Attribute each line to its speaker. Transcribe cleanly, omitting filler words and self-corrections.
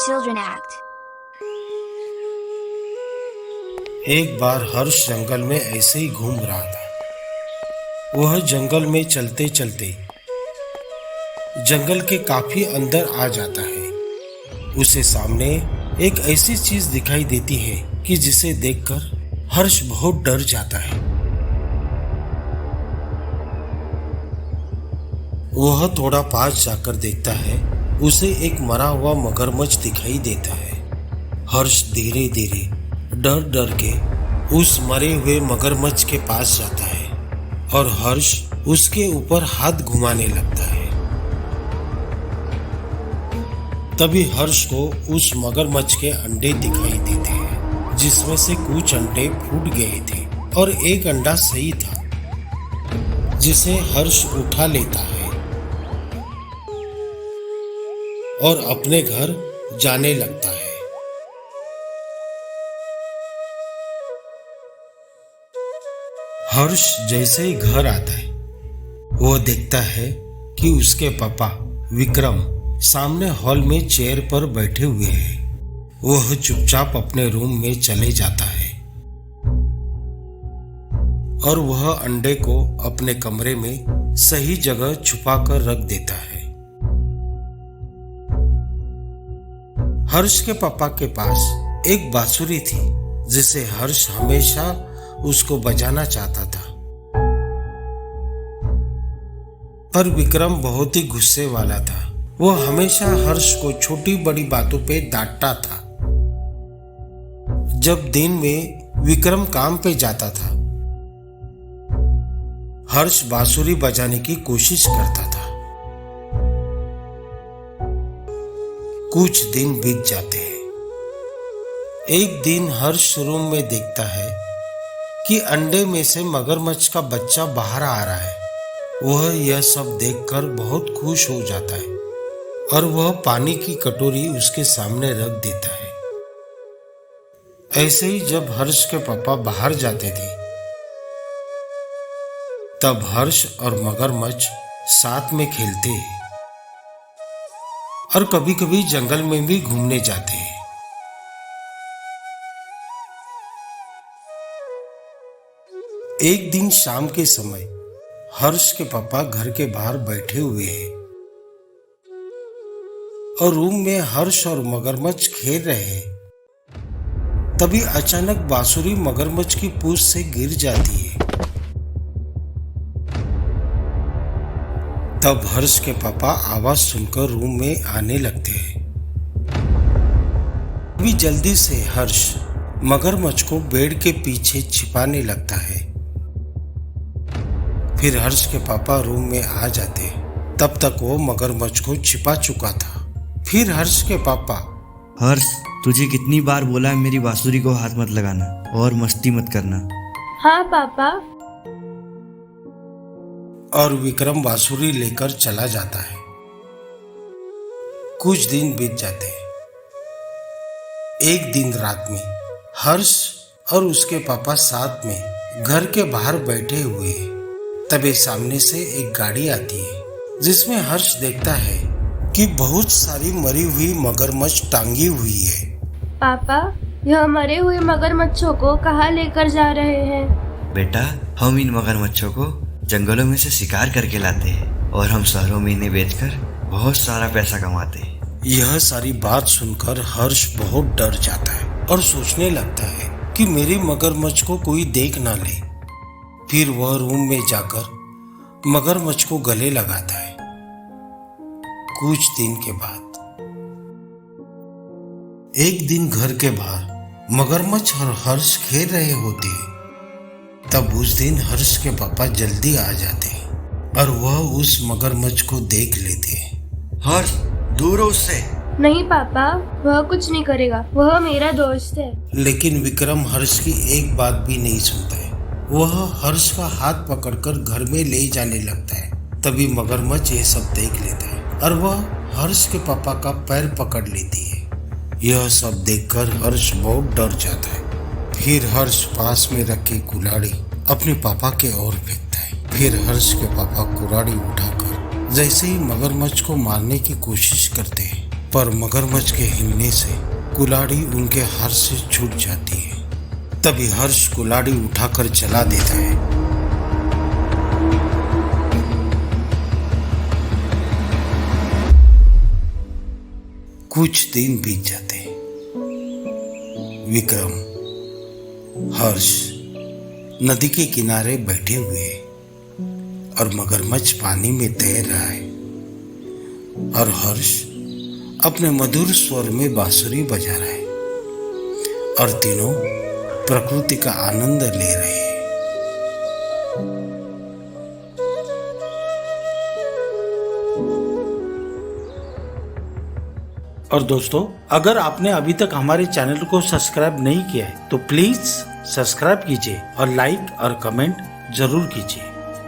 Speaker 1: Children Act.
Speaker 2: एक बार हर्ष जंगल में ऐसे ही घूम रहा था। वह जंगल में चलते चलते जंगल के काफी अंदर आ जाता है। उसे सामने एक ऐसी चीज दिखाई देती है कि जिसे देखकर हर्ष बहुत डर जाता है। वह थोड़ा पास जाकर देखता है, उसे एक मरा हुआ मगरमच्छ दिखाई देता है। हर्ष धीरे धीरे डर डर के उस मरे हुए मगरमच्छ के पास जाता है और हर्ष उसके ऊपर हाथ घुमाने लगता है। तभी हर्ष को उस मगरमच्छ के अंडे दिखाई देते हैं, जिसमें से कुछ अंडे फूट गए थे और एक अंडा सही था, जिसे हर्ष उठा लेता है और अपने घर जाने लगता है। हर्ष जैसे ही घर आता है, वो देखता है कि उसके पापा विक्रम सामने हॉल में चेयर पर बैठे हुए हैं। वह चुपचाप अपने रूम में चले जाता है और वह अंडे को अपने कमरे में सही जगह छुपा कर रख देता है। हर्ष के पापा के पास एक बांसुरी थी, जिसे हर्ष हमेशा उसको बजाना चाहता था। पर विक्रम बहुत ही गुस्से वाला था। वह हमेशा हर्ष को छोटी बड़ी बातों पे डांटता था। जब दिन में विक्रम काम पे जाता था, हर्ष बांसुरी बजाने की कोशिश करता था। कुछ दिन बीत जाते हैं। एक दिन हर्ष रूम में देखता है कि अंडे में से मगरमच्छ का बच्चा बाहर आ रहा है। वह यह सब देखकर बहुत खुश हो जाता है और वह पानी की कटोरी उसके सामने रख देता है। ऐसे ही जब हर्ष के पापा बाहर जाते थे, तब हर्ष और मगरमच्छ साथ में खेलते हैं और कभी कभी जंगल में भी घूमने जाते हैं। एक दिन शाम के समय हर्ष के पापा घर के बाहर बैठे हुए हैं और रूम में हर्ष और मगरमच्छ खेल रहे हैं। तभी अचानक बांसुरी मगरमच्छ की पूंछ से गिर जाती है। तब हर्ष के पापा आवाज सुनकर रूम में आने लगते हैं। अभी जल्दी से हर्ष मगरमच्छ को बेड के पीछे छिपाने लगता है। फिर हर्ष के पापा रूम में आ जाते हैं। तब तक वो मगरमच्छ को छिपा चुका था। फिर हर्ष के पापा,
Speaker 3: हर्ष, तुझे कितनी बार बोला है मेरी बांसुरी को हाथ मत लगाना और मस्ती मत करना।
Speaker 4: हाँ पापा।
Speaker 2: और विक्रम बांसुरी लेकर चला जाता है। कुछ दिन बीत जाते हैं। एक दिन रात में हर्ष और उसके पापा साथ में घर के बाहर बैठे हुए हैं। तभी सामने से एक गाड़ी आती है, जिसमें हर्ष देखता है कि बहुत सारी मरी हुई मगरमच्छ टांगी हुई है।
Speaker 4: पापा, यह मरे हुए मगरमच्छों को कहाँ लेकर जा रहे हैं?
Speaker 3: बेटा, हम इन मगरमच्छों को जंगलों में से शिकार करके लाते हैं और हम शहरों में इन्हें बेचकर बहुत सारा पैसा कमाते हैं।
Speaker 2: यह सारी बात सुनकर हर्ष बहुत डर जाता है और सोचने लगता है कि मेरी मगरमच्छ को कोई देख ना ले। फिर वह रूम में जाकर मगरमच्छ को गले लगाता है। कुछ दिन के बाद एक दिन घर के बाहर मगरमच्छ और हर्ष खेल रहे होते हैं। तब उस दिन हर्ष के पापा जल्दी आ जाते हैं और वह उस मगरमच्छ को देख लेते हैं।
Speaker 3: हर्ष, दूर हो उससे।
Speaker 4: नहीं पापा, वह कुछ नहीं करेगा, वह मेरा दोस्त है।
Speaker 2: लेकिन विक्रम हर्ष की एक बात भी नहीं सुनता है। वह हर्ष का हाथ पकड़कर घर में ले जाने लगता है। तभी मगरमच्छ ये सब देख लेता है और वह हर्ष के पापा का पैर पकड़ लेती है। यह सब देखकर हर्ष बहुत डर जाता है। फिर हर्ष पास में रखे कुल्हाड़ी अपने पापा के ओर फेंकता है। फिर हर्ष के पापा कुल्हाड़ी उठाकर जैसे ही मगरमच्छ को मारने की कोशिश करते हैं, पर मगरमच्छ के हिलने से कुल्हाड़ी उनके हाथ से छूट जाती है। तभी हर्ष कुल्हाड़ी उठाकर जला देता है। कुछ दिन बीत जाते हैं। विक्रम, हर्ष नदी के किनारे बैठे हुए और मगरमच्छ पानी में तैर रहा है और हर्ष अपने मधुर स्वर में बांसुरी बजा रहा है और तीनों प्रकृति का आनंद ले रहे हैं। और दोस्तों, अगर आपने अभी तक हमारे चैनल को सब्सक्राइब नहीं किया है तो प्लीज सब्सक्राइब कीजिए और लाइक और कमेंट जरूर कीजिए।